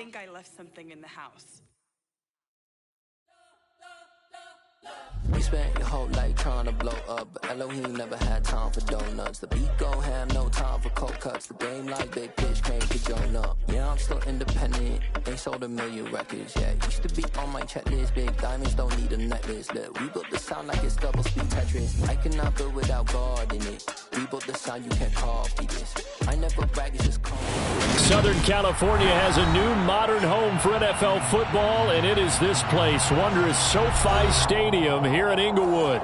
think I left something in the house. We spent your whole life trying to blow up, but Elohim never had time for donuts. The beat gon' have no time for cold cuts. The game like big pitch came to join up. Yeah, I'm still independent, ain't sold a million records yet. Used to be on my checklist, big diamonds don't need a necklace. Look, we built the sound like it's double speed Tetris. I cannot build without God in it. We built the sound, you can't copy this. I never brag, it's just Southern California has a new modern home for NFL football, and it is this place, wondrous SoFi Stadium here in Inglewood.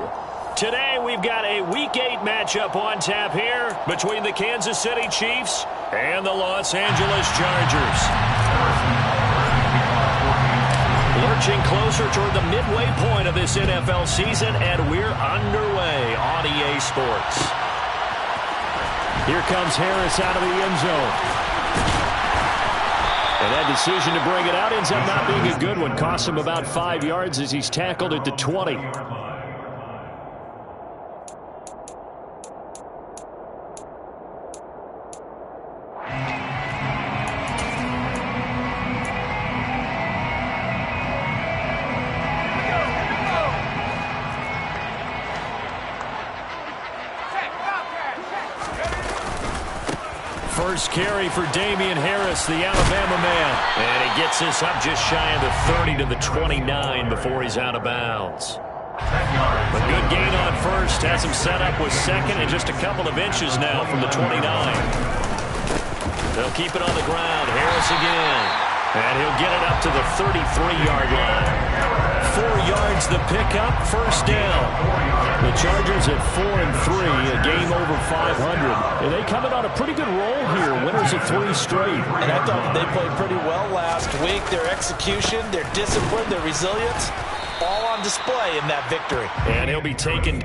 Today we've got a Week 8 matchup on tap here between the Kansas City Chiefs and the Los Angeles Chargers. Lurching closer toward the midway point of this NFL season, and we're underway on EA Sports. Here comes Harris out of the end zone. And that decision to bring it out ends up not being a good one. Costs him about 5 yards as he's tackled at the 20. First carry for Damian Harris, the Alabama man. And he gets this up just shy of the 30 to the 29 before he's out of bounds. A good gain on first. Has him set up with second and just a couple of inches now from the 29. They'll keep it on the ground. Harris again. And he'll get it up to the 33-yard line. 4 yards the pickup, first down. The Chargers at 4-3, a game over 500. And they come in on a pretty good roll here, winners of 3 straight. And I thought they played pretty well last week. Their execution, their discipline, their resilience, all on display in that victory. And he'll be taken.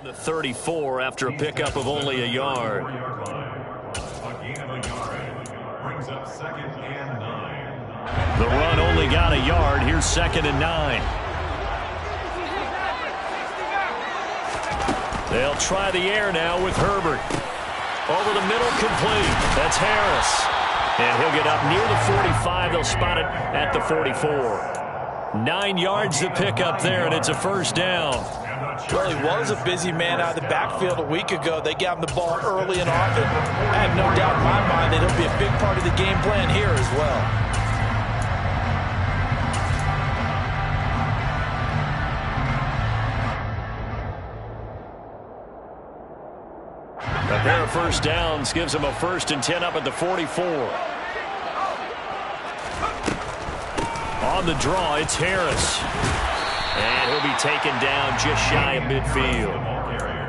The 34 after a pickup of only a yard. A gain of a yard brings up 2nd and 9. The run only got a yard. Here's 2nd and 9. They'll try the air now with Herbert. Over the middle, complete. That's Harris. And he'll get up near the 45. They'll spot it at the 44. 9 yards to pick up there, and it's a first down. Well, he was a busy man out of the backfield a week ago. They got him the ball early and often. I have no doubt in my mind that he'll be a big part of the game plan here as well. A pair of first downs gives him a 1st and 10 up at the 44. On the draw, it's Harris. And he'll be taken down just shy of midfield.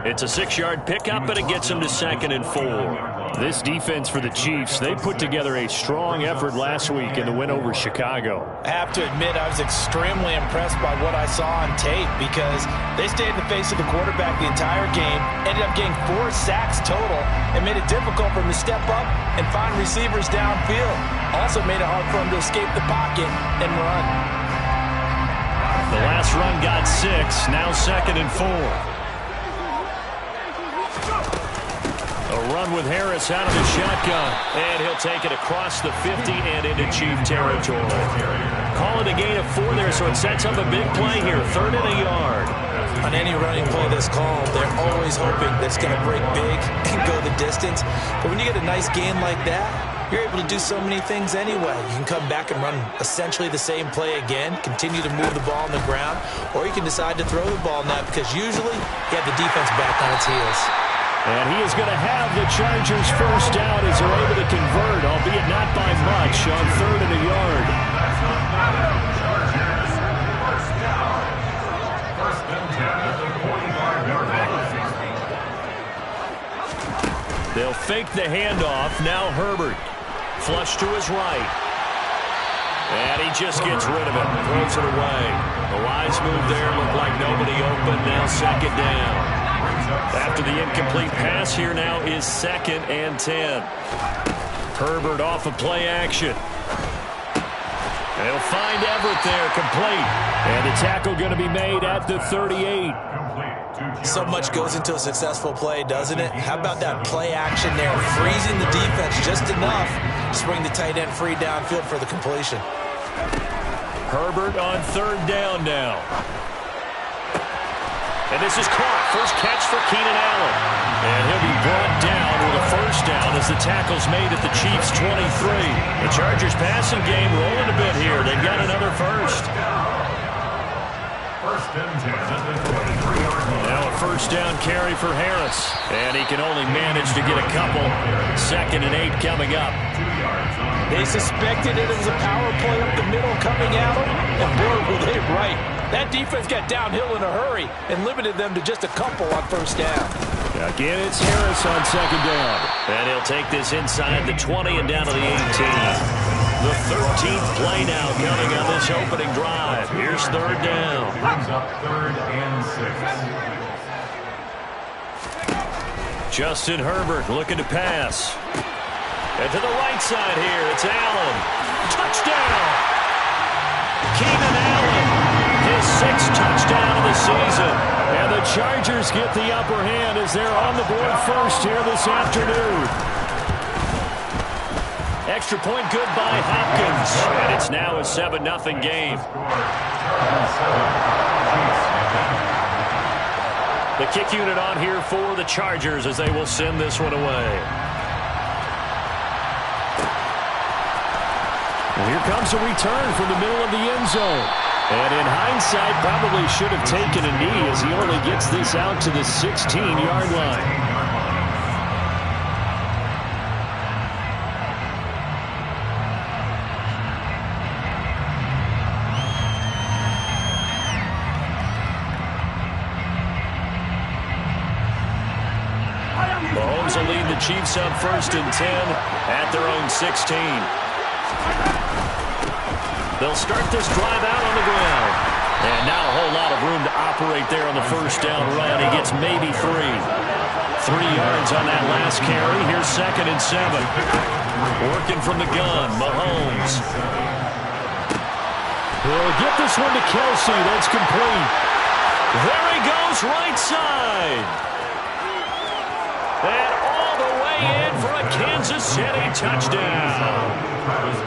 It's a 6-yard pickup, but it gets him to 2nd and 4. This defense for the Chiefs, they put together a strong effort last week in the win over Chicago. I have to admit, I was extremely impressed by what I saw on tape because they stayed in the face of the quarterback the entire game, ended up getting 4 sacks total, and made it difficult for him to step up and find receivers downfield. Also made it hard for him to escape the pocket and run. The last run got 6, now 2nd and 4. A run with Harris out of the shotgun, and he'll take it across the 50 and into Chief territory. Call it a gain of 4 there, so it sets up a big play here, 3rd and a yard. On any running play that's called, they're always hoping that it's going to break big and go the distance. But when you get a nice gain like that, you're able to do so many things anyway. You can come back and run essentially the same play again, continue to move the ball on the ground, or you can decide to throw the ball now because usually you have the defense back on its heels. And he is going to have the Chargers first down as they're able to convert, albeit not by much, on 3rd and a yard. They'll fake the handoff. Now Herbert. Flush to his right. And he just gets rid of it. Throws it away. The wise move there. Looked like nobody open. Now second down. After the incomplete pass, here now is 2nd and 10. Herbert off of play action. They'll find Everett there, complete. And the tackle going to be made at the 38. So much goes into a successful play, doesn't it? How about that play action there? Freezing the defense just enough to bring the tight end free downfield for the completion. Herbert on 3rd down now. And this is caught. First catch for Keenan Allen. And he'll be brought down with a first down as the tackle's made at the Chiefs' 23. The Chargers passing game rolling a bit here. They've got another first. First and 10 at the 23-yard line. Now a first down carry for Harris. And he can only manage to get a couple. 2nd and 8 coming up. 2 yards on. They suspected it was a power play up the middle coming at them. And boy, were they right. That defense got downhill in a hurry and limited them to just a couple on first down. Again, it's Harris on 2nd down. And he'll take this inside the 20 and down to the 18. The 13th play now coming on this opening drive. Here's 3rd down. Brings up 3rd and 6. Justin Herbert looking to pass. And to the right side here, it's Allen. Touchdown! Keenan Allen. His 6th touchdown of the season. And the Chargers get the upper hand as they're on the board first here this afternoon. Extra point good by Hopkins. And it's now a 7-0 game. The kick unit on here for the Chargers as they will send this one away. Well, here comes a return from the middle of the end zone. And in hindsight, probably should have taken a knee as he only gets this out to the 16-yard line. Mahomes will lead the Chiefs up 1st and 10 at their own 16. They'll start this drive out on the ground. And not a whole lot of room to operate there on the first down run. He gets maybe 3. 3 yards on that last carry. Here's 2nd and 7. Working from the gun, Mahomes. He'll get this one to Kelsey. That's complete. There he goes, right side. And all the way in for a Kansas City touchdown.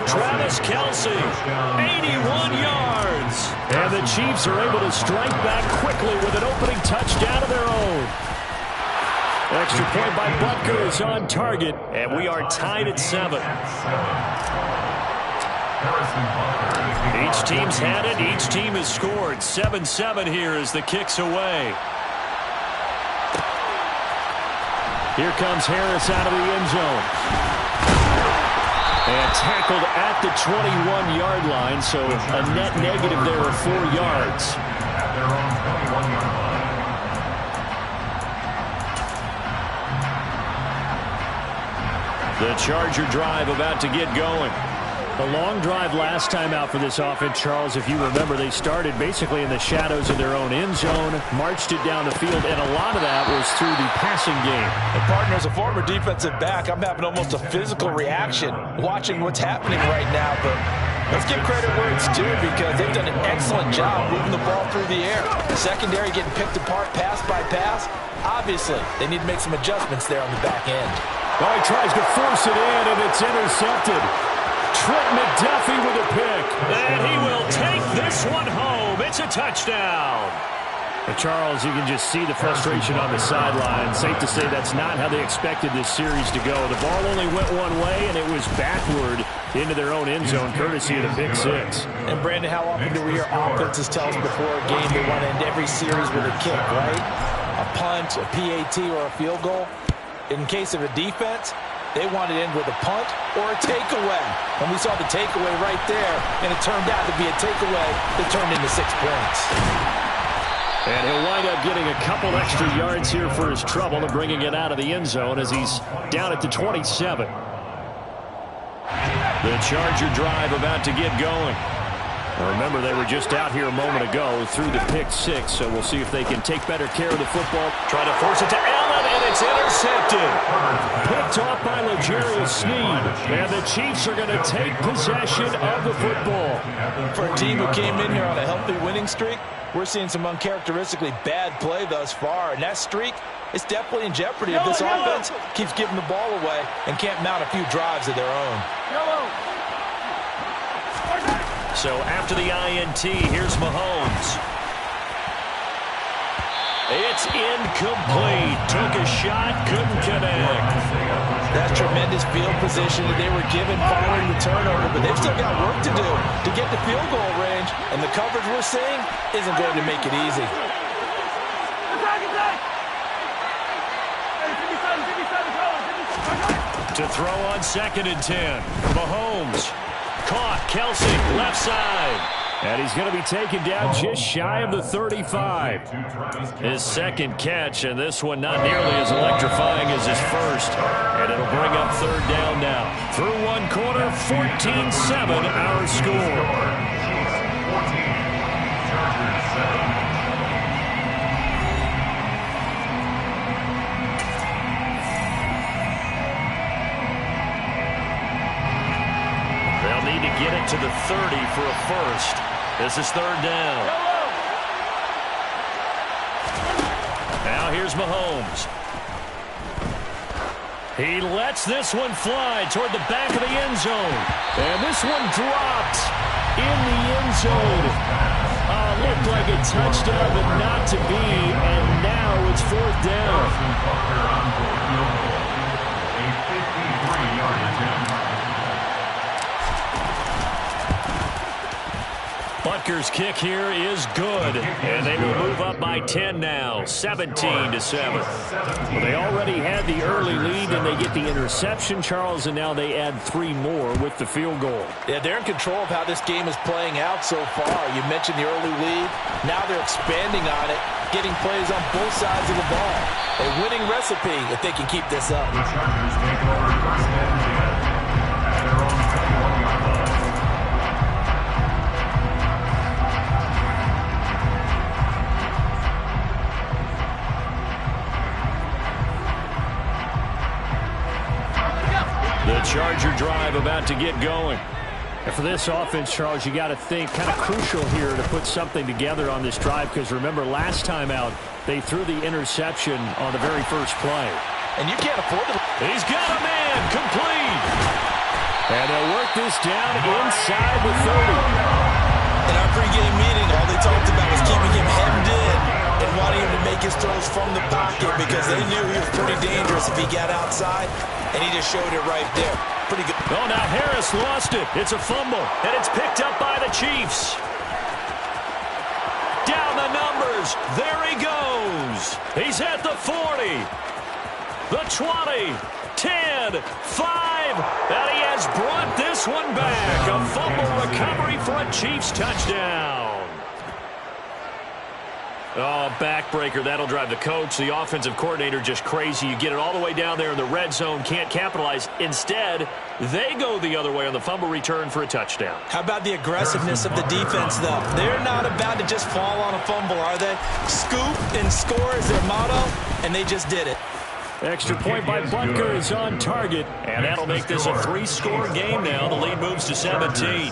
Travis Kelsey, 81 yards. And the Chiefs are able to strike back quickly with an opening touchdown of their own. Extra point by Butker is on target, and we are tied at 7. Each team's had it. Each team has scored. 7-7 here as the kick's away. Here comes Harris out of the end zone. And tackled at the 21-yard line, so a net negative there of 4 yards. Their own 21-yard line. The Charger drive about to get going. The long drive last time out for this offense, Charles, if you remember, they started basically in the shadows of their own end zone, marched it down the field, and a lot of that was through the passing game. And partner, as a former defensive back, I'm having almost a physical reaction watching what's happening right now. But let's give credit where it's due because they've done an excellent job moving the ball through the air. The secondary getting picked apart pass by pass. Obviously, they need to make some adjustments there on the back end. Oh, he tries to force it in, and it's intercepted. Trent McDuffie with a pick. And he will take this one home. It's a touchdown. But Charles, you can just see the frustration on the sideline. Safe to say that's not how they expected this series to go. The ball only went one way, and it was backward into their own end zone, courtesy of the pick 6. And, Brandon, how often do we hear offenses tell us before a game they want to end every series with a kick, right? A punt, a PAT, or a field goal. In case of a defense, they want to end with a punt or a takeaway. And we saw the takeaway right there, and it turned out to be a takeaway that turned into 6 points. And he'll wind up getting a couple extra yards here for his trouble and bringing it out of the end zone as he's down at the 27. The Charger drive about to get going. Now remember, they were just out here a moment ago through the pick six, so we'll see if they can take better care of the football. Trying to force it to Allen, and it's intercepted. Picked off by L'Jarius Sneed, and the Chiefs are going to take possession of the football. For a team who came in here on a healthy winning streak, we're seeing some uncharacteristically bad play thus far, and that streak is definitely in jeopardy if this offense keeps giving the ball away and can't mount a few drives of their own. So after the INT, here's Mahomes. It's incomplete. Took a shot, couldn't connect. That's tremendous field position that they were given following the turnover, but they've still got work to do to get the field goal range, and the coverage we're seeing isn't going to make it easy. To throw on 2nd and 10. Mahomes. Caught. Kelsey, left side. And he's going to be taken down just shy of the 35. His second catch, and this one not nearly as electrifying as his first. And it'll bring up 3rd down now. Through one quarter, 14-7 our score. Get it to the 30 for a first. This is 3rd down. Now here's Mahomes. He lets this one fly toward the back of the end zone. And this one dropped in the end zone. Looked like a touchdown, but not to be. And now it's 4th down. A 53-yard attempt. Butker's kick here is good, and they will move up by 10 now, 17-7. Well, they already had the early lead, and they get the interception, Charles, and now they add 3 more with the field goal. Yeah, they're in control of how this game is playing out so far. You mentioned the early lead. Now they're expanding on it, getting plays on both sides of the ball. A winning recipe if they can keep this up. The Chargers take over 1st and 10 at their own 21-yard line. The Charger drive about to get going. And for this offense, Charles, you got to think kind of crucial here to put something together on this drive, because remember last time out they threw the interception on the very first play. And you can't afford to. He's got a man complete. And they'll work this down inside the 30. In our pregame meeting, all they talked about was keeping him hemmed in and wanting him to make his throws from the pocket because they knew he was pretty dangerous if he got outside, and he just showed it right there. Pretty good. Oh, now Harris lost it. It's a fumble, and it's picked up by the Chiefs. Down the numbers. There he goes. He's at the 40, the 20, 10, 5, and he has brought this one back. A fumble recovery for a Chiefs touchdown. Oh, backbreaker. That'll drive the coach, the offensive coordinator, just crazy. You get it all the way down there in the red zone, can't capitalize. Instead, they go the other way on the fumble return for a touchdown. How about the aggressiveness of the defense, though? They're not about to just fall on a fumble, are they? Scoop and score is their motto, and they just did it. Extra point by Butker is on target, and that'll make this a 3-score game now. The lead moves to 17.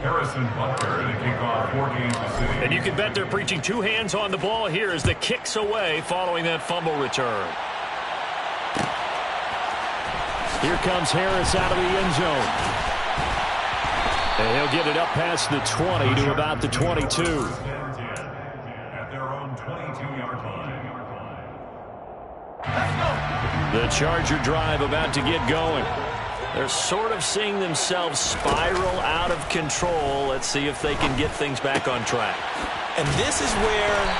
Harrison Butker to kick off 4 games to City. And you can bet they're preaching 2 hands on the ball here as the kick's away following that fumble return. Here comes Harris out of the end zone. And he'll get it up past the 20 to about the 22. At their own 22-yard line. The Charger drive about to get going. They're sort of seeing themselves spiral out of control. Let's see if they can get things back on track. And this is where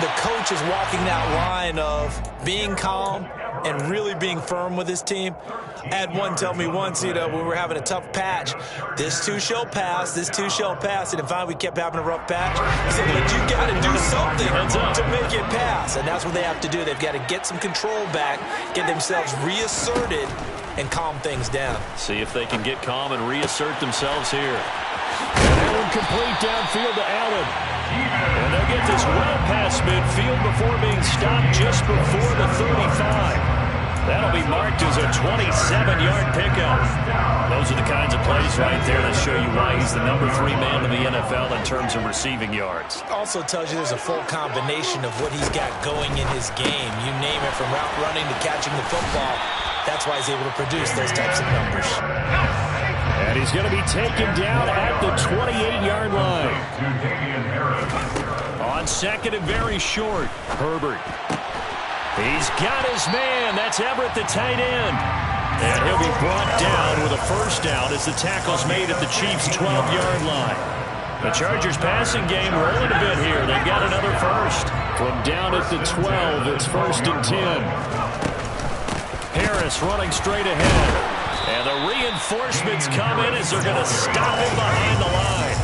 the coach is walking that line of being calm and really being firm with his team. I had one tell me once, when we were having a tough patch, this too shall pass, this too shall pass. And finally we kept having a rough patch. He said, but you got to do something to make it pass. And that's what they have to do. They've got to get some control back, get themselves reasserted, and calm things down. See if they can get calm and reassert themselves here. And that one complete downfield to Allen. And they'll get this well past midfield before being stopped just before the 35. That'll be marked as a 27-yard pickup. Those are the kinds of plays right there that show you why he's the number 3 man in the NFL in terms of receiving yards. Also tells you there's a full combination of what he's got going in his game. You name it, from route running to catching the football. That's why he's able to produce those types of numbers. And he's going to be taken down at the 28-yard line. On second and very short, Herbert. He's got his man. That's Everett, the tight end. And he'll be brought down with a first down as the tackle's made at the Chiefs' 12-yard line. The Chargers' passing game rolling a bit here. They've got another first. From down at the 12, it's 1st and 10. Harris running straight ahead. And the reinforcements come in as they're going to stop him behind the line.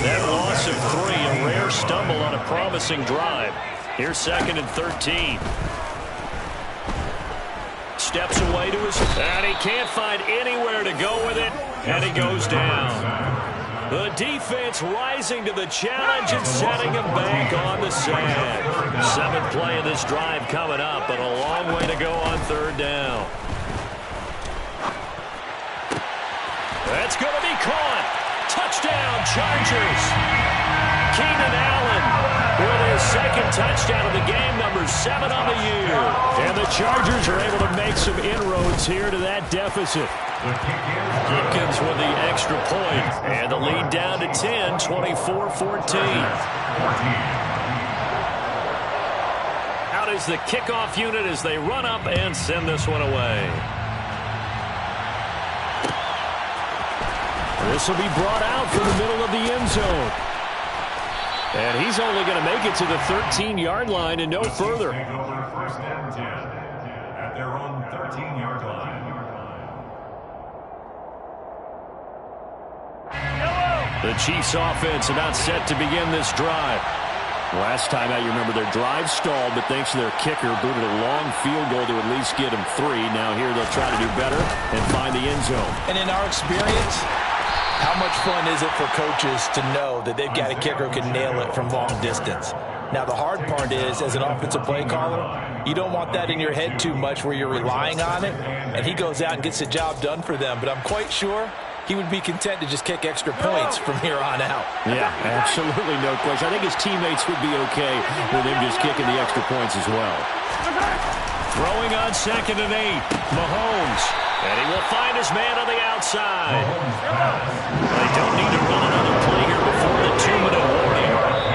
That loss of 3, a rare stumble on a promising drive. Here's 2nd and 13. Steps away to his... And he can't find anywhere to go with it. And he goes down. The defense rising to the challenge and setting him back on the sand. 7th play of this drive coming up, but a long way to go on 3rd down. That's going to be caught. Touchdown, Chargers. Keenan Allen with his 2nd touchdown of the game, number 7 on the year. And the Chargers are able to make some inroads here to that deficit. Jenkins with the extra point. And the lead down to 10, 24-14. Out is the kickoff unit as they run up and send this one away. This will be brought out from the middle of the end zone. And he's only going to make it to the 13-yard line and no further. 1st and 10 at their own 13-yard line. The Chiefs offense about set to begin this drive. Last time out, you remember their drive stalled, but thanks to their kicker, booted a long field goal to at least get them 3. Now here they'll try to do better and find the end zone. And in our experience, how much fun is it for coaches to know that they've got a kicker who can nail it from long distance? Now, the hard part is, as an offensive play caller, you don't want that in your head too much where you're relying on it, and he goes out and gets the job done for them. But I'm quite sure he would be content to just kick extra points from here on out. Yeah, absolutely no question. I think his teammates would be okay with him just kicking the extra points as well. Throwing on 2nd and 8, Mahomes. And he will find his man on the outside. They don't need to run another play here before the 2-minute warning.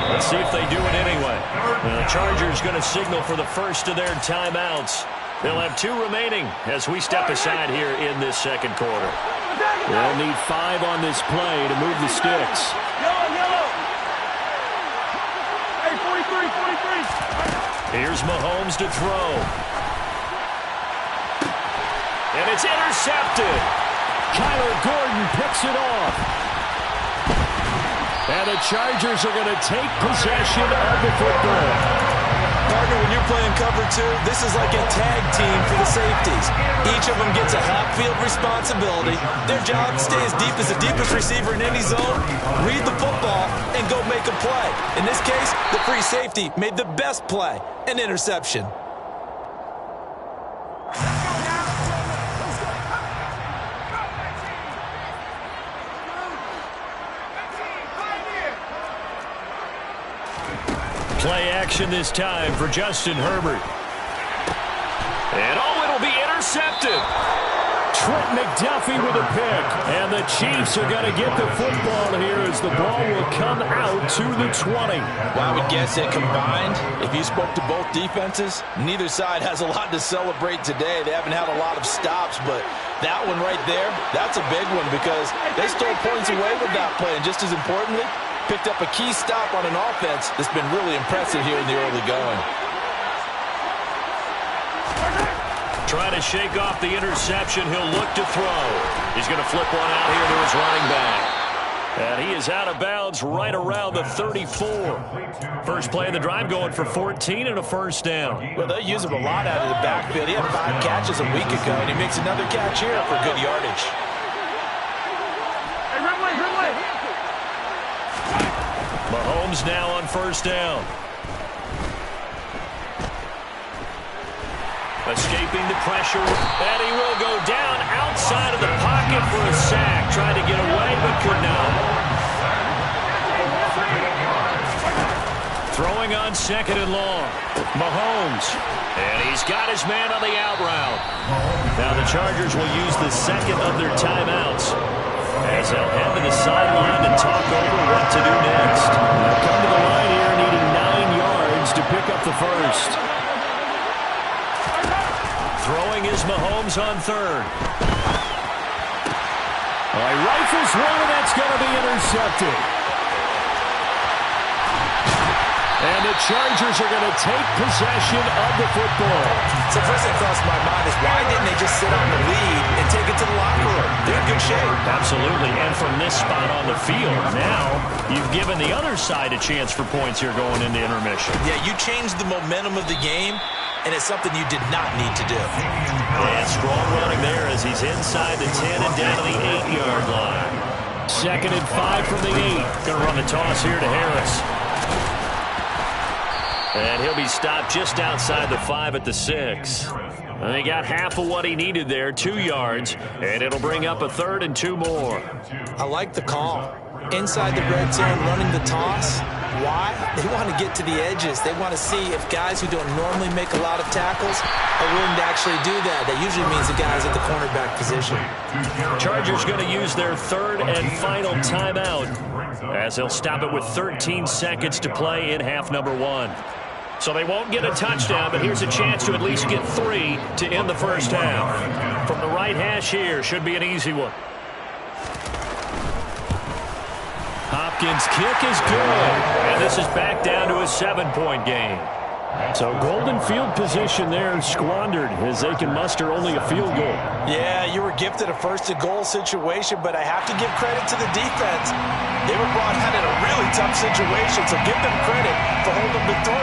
Let's see if they do it anyway. The Chargers going to signal for the first of their timeouts. They'll have 2 remaining as we step aside here in this 2nd quarter. They'll need 5 on this play to move the sticks. Here's Mahomes to throw. And it's intercepted. Kyler Gordon picks it off. And the Chargers are going to take possession of the football. Partner, when you're playing cover 2, this is like a tag team for the safeties. Each of them gets a half-field responsibility. Their job is to stay as deep as the deepest receiver in any zone, read the football, and go make a play. In this case, the free safety made the best play, an interception. Play action this time for Justin Herbert. And it'll be intercepted. Trent McDuffie with a pick. And the Chiefs are going to get the football here as the ball will come out to the 20. Well, I would guess that combined, if you spoke to both defenses, neither side has a lot to celebrate today. They haven't had a lot of stops, but that one right there, that's a big one because they stole points away with that play. And just as importantly, picked up a key stop on an offense that's been really impressive here in the early going. Trying to shake off the interception. He'll look to throw. He's going to flip one out here to his running back. And he is out of bounds right around the 34. First play of the drive going for 14 and a first down. Well, they use him a lot out of the backfield. He had 5 catches a week ago, and he makes another catch here for good yardage. Mahomes now on first down. Escaping the pressure, and he will go down outside of the pocket for a sack. Tried to get away, but could not. Throwing on second and long. Mahomes. And he's got his man on the out route. Now the Chargers will use the second of their timeouts as they'll head to the sideline to talk over what to do next. They'll come to the line here needing 9 yards to pick up the first. Throwing is Mahomes on third. He rifles one, and that's going to be intercepted. And the Chargers are going to take possession of the football. So first thing crossed my mind is why didn't they just sit on the lead and take it to the locker room? They're in good shape. Absolutely, and from this spot on the field, now you've given the other side a chance for points here going into intermission. Yeah, you changed the momentum of the game, and it's something you did not need to do. And strong running there as he's inside the 10 and down to the 8-yard line. Second and 5 from the 8. Going to run the toss here to Harris. And he'll be stopped just outside the 5 at the 6. And he got half of what he needed there, 2 yards, and it'll bring up a 3rd and 2 more. I like the call. Inside the red zone, running the toss. Why? They want to get to the edges. They want to see if guys who don't normally make a lot of tackles are willing to actually do that. That usually means the guys at the cornerback position. Chargers going to use their 3rd and final timeout as they'll stop it with 13 seconds to play in half number 1. So they won't get a touchdown, but here's a chance to at least get 3 to end the first half. From the right hash here, should be an easy one. Hopkins' kick is good, and this is back down to a 7-point game. So golden field position there squandered as they can muster only a field goal. Yeah, you were gifted a first-and-goal situation, but I have to give credit to the defense. They were brought out in a really tough situation, so give them credit for holding the 3.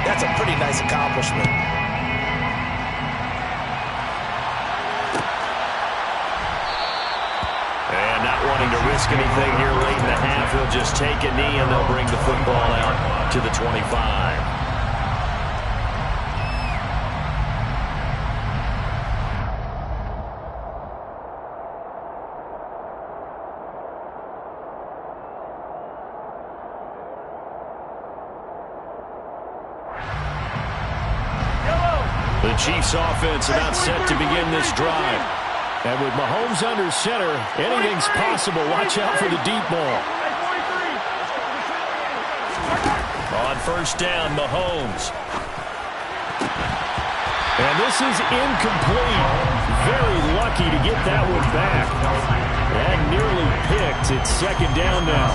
That's a pretty nice accomplishment. And not wanting to risk anything here late in the half, he'll just take a knee, and they'll bring the football out to the 25. The Chiefs offense about set to begin this drive. And with Mahomes under center, anything's possible. Watch out for the deep ball. On first down, Mahomes. And this is incomplete. Very lucky to get that one back. And nearly picked. It's second down now.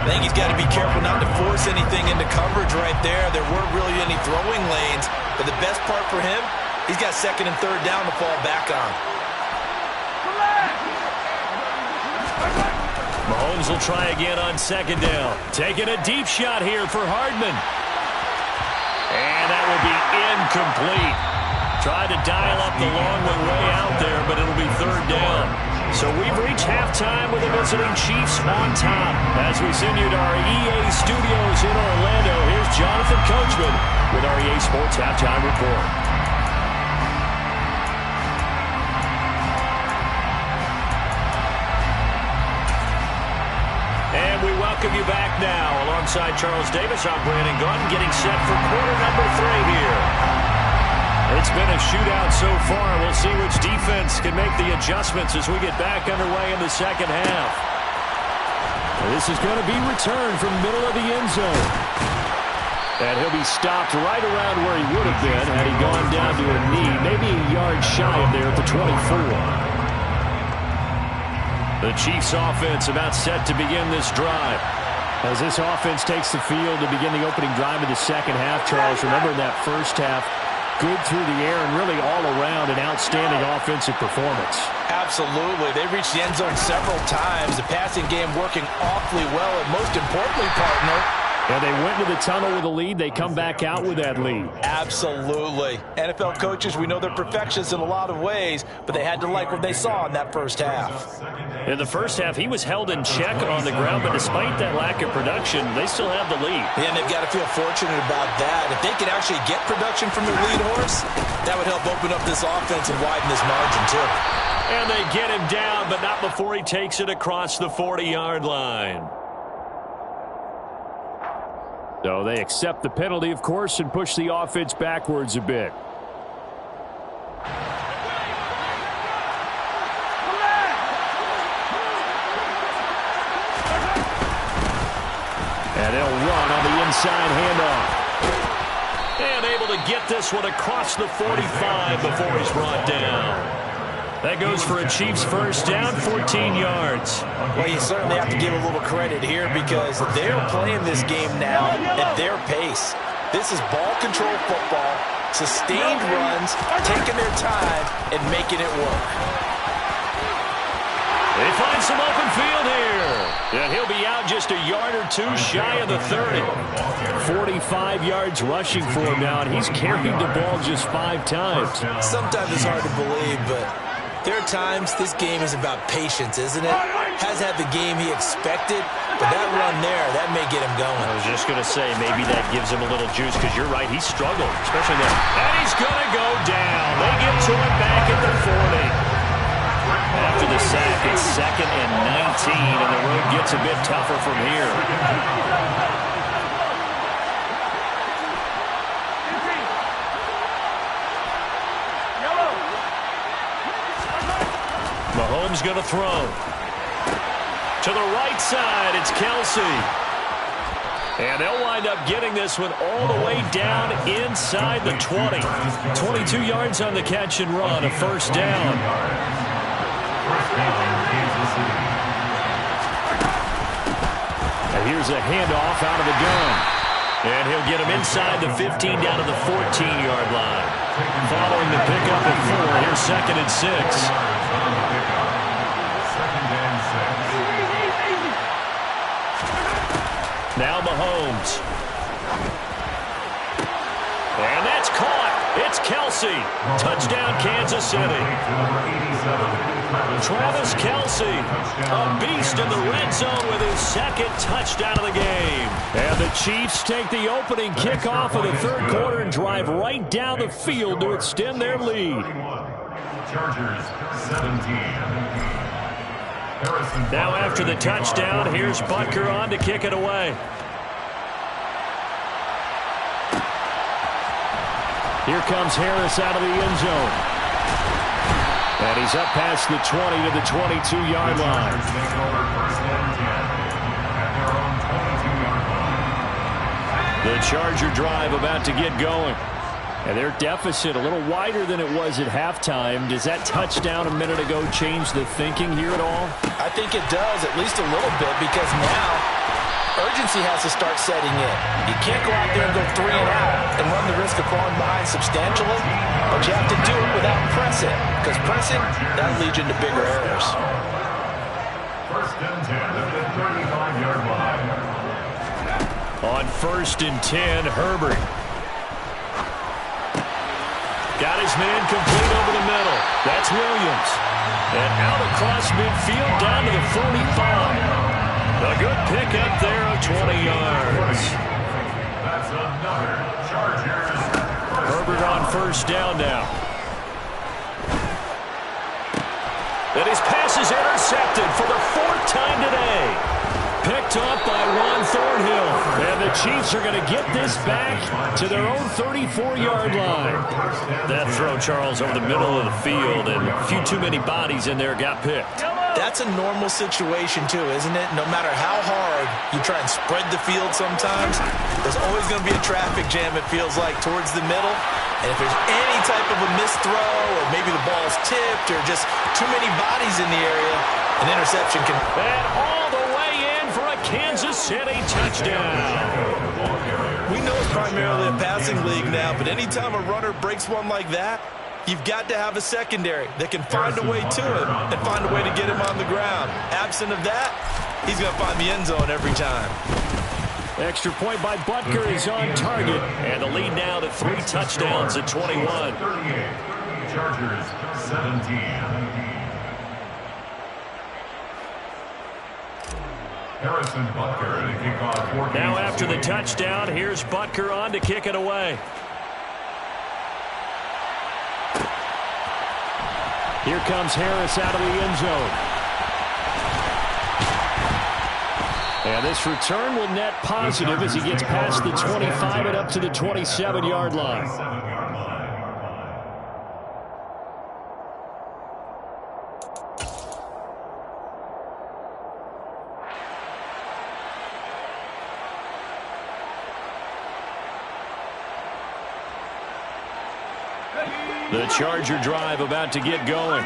I think he's got to be careful not to force anything into coverage right there. There weren't really any throwing lanes. But the best part for him, he's got second and third down to fall back on. Mahomes will try again on second down. Taking a deep shot here for Hardman. And that will be incomplete. Tried to dial up the long one way out there, but it'll be third down. So we've reached halftime with the visiting Chiefs on top. As we send you to our EA studios in Orlando, here's Jonathan Coachman with our EA Sports Halftime Report. And we welcome you back now. Alongside Charles Davis, I'm Brandon Gaudin, getting set for quarter number 3 here. It's been a shootout so far. We'll see which defense can make the adjustments as we get back underway in the second half. This is going to be returned from the middle of the end zone. And he'll be stopped right around where he would have been had he gone down to a knee, maybe a yard shy of there at the 24. The Chiefs offense about set to begin this drive. As this offense takes the field to begin the opening drive of the second half, Charles, remember in that first half, good through the air and really all around an outstanding offensive performance. Absolutely. They reached the end zone several times. The passing game working awfully well, and most importantly, partner, and they went to the tunnel with a lead. They come back out with that lead. Absolutely. NFL coaches, we know they're perfectionists in a lot of ways, but they had to like what they saw in that first half. In the first half, he was held in check on the ground, but despite that lack of production, they still have the lead. Yeah, and they've got to feel fortunate about that. If they can actually get production from their lead horse, that would help open up this offense and widen this margin, too. And they get him down, but not before he takes it across the 40-yard line. So they accept the penalty, of course, and push the offense backwards a bit. And they'll run on the inside handoff. And able to get this one across the 45 before he's brought down. That goes for a Chiefs first down, 14 yards. Well, you certainly have to give a little credit here because they're playing this game now at their pace. This is ball control football, sustained runs, taking their time, and making it work. They find some open field here. And he'll be out just a yard or two shy of the 30. 45 yards rushing for him now, and he's carried the ball just 5 times. Sometimes it's hard to believe, but there are times this game is about patience, isn't it? Has had the game he expected, but that run there, that may get him going. I was just going to say, maybe that gives him a little juice, because you're right, he struggled, especially there. And he's going to go down. They get to him back at the 40. After the sack, it's 2nd and 19, and the road gets a bit tougher from here. Mahomes going to throw. To the right side, it's Kelsey. And they'll wind up getting this one all the way down inside the 20. 22 yards on the catch and run, a first down. And here's a handoff out of the gun. And he'll get him inside the 15 down to the 14-yard line. Following the pickup at 4, here's 2nd and 6. Now Mahomes. And that's caught. It's Kelsey. Touchdown, Kansas City. Travis Kelsey, a beast in the red zone with his 2nd touchdown of the game. And the Chiefs take the opening kickoff of the 3rd quarter and drive right down the field to extend their lead. Chargers 17. Now after the touchdown, here's Butker on to kick it away. Here comes Harris out of the end zone. And he's up past the 20 to the 22-yard line. The Charger drive about to get going. And their deficit a little wider than it was at halftime. Does that touchdown a minute ago change the thinking here at all? I think it does, at least a little bit, because now urgency has to start setting in. You can't go out there and go 3 and out and run the risk of falling behind substantially, but you have to do it without pressing, because pressing, that leads you into bigger errors. First and 10 at the 35-yard line. On 1st and 10, Herbert. Got his man complete over the middle. That's Williams. And out across midfield down to the 45. A good pickup there of 20 yards. That's another Chargers. Herbert on 1st down now. And his pass is intercepted for the 4th time today. Picked up by Juan Thornhill. And the Chiefs are going to get this back to their own 34-yard line. That throw, Charles, over the middle of the field, and a few too many bodies in there got picked. That's a normal situation, too, isn't it? No matter how hard you try and spread the field sometimes, there's always going to be a traffic jam, it feels like, towards the middle. And if there's any type of a missed throw, or maybe the ball's tipped, or just too many bodies in the area, an interception can... And all the way in for a Kansas City touchdown. We know it's primarily a passing league now, but anytime a runner breaks one like that, you've got to have a secondary that can find a way to him and find a way to get him on the ground. Absent of that, he's going to find the end zone every time. Extra point by Butker is on target. And the lead now to 3 touchdowns at 21. 38, Chargers 17. Harrison Butker to kick off for Now Kansas after the City. touchdown, here's Butker on to kick it away. Here comes Harris out of the end zone. And this return will net positive as he gets past the 25 and up to the 27-yard line. The Charger drive about to get going.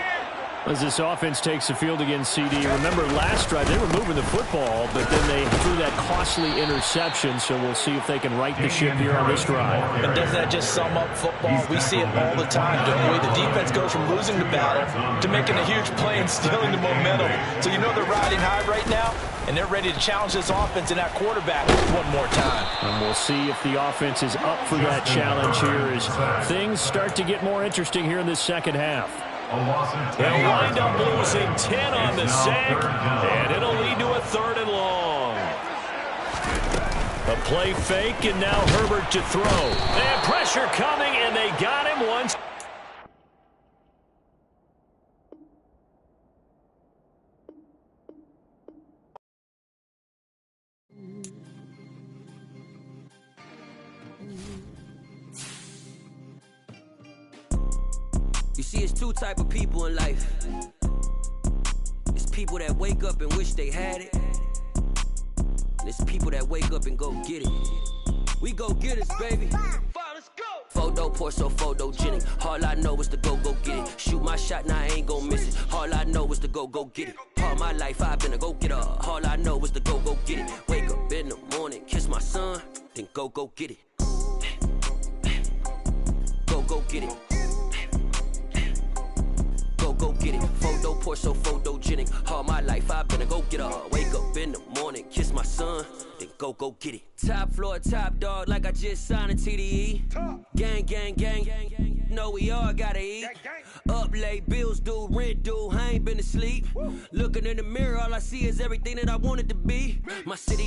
As this offense takes the field against CD. Remember last drive, they were moving the football, but then they threw that costly interception, so we'll see if they can right the ship here on this drive. And doesn't that just sum up football? We see it all the time, don't we? The defense goes from losing the battle to making a huge play and stealing the momentum. So you know they're riding high right now, and they're ready to challenge this offense and that quarterback one more time. And we'll see if the offense is up for that challenge here as things start to get more interesting here in this second half. They'll wind up losing 10 on the sack, and it'll lead to a 3rd and long. A play fake, and now Herbert to throw. And pressure coming, and they got him once. You see, it's 2 type of people in life. It's people that wake up and wish they had it. And it's people that wake up and go get it. We go get it, baby. Let's go. Photo poor, so photogenic. All I know is to go get it. Shoot my shot, now I ain't gon' miss it. All I know is to go get it. All my life I've been a go-getter. All I know is to go get it. Wake up in the morning, kiss my son, then go get it. Go get it. Go get it. Photo poor, so photogenic. All my life I've been a go-getter. Wake up in the morning, kiss my son, then go get it. Top floor, top dog, like I just signed a TDE. Gang, gang, gang, gang. Know we all gotta eat. Up late, bills due, rent due, I ain't been asleep. Looking in the mirror, all I see is everything that I wanted to be. My city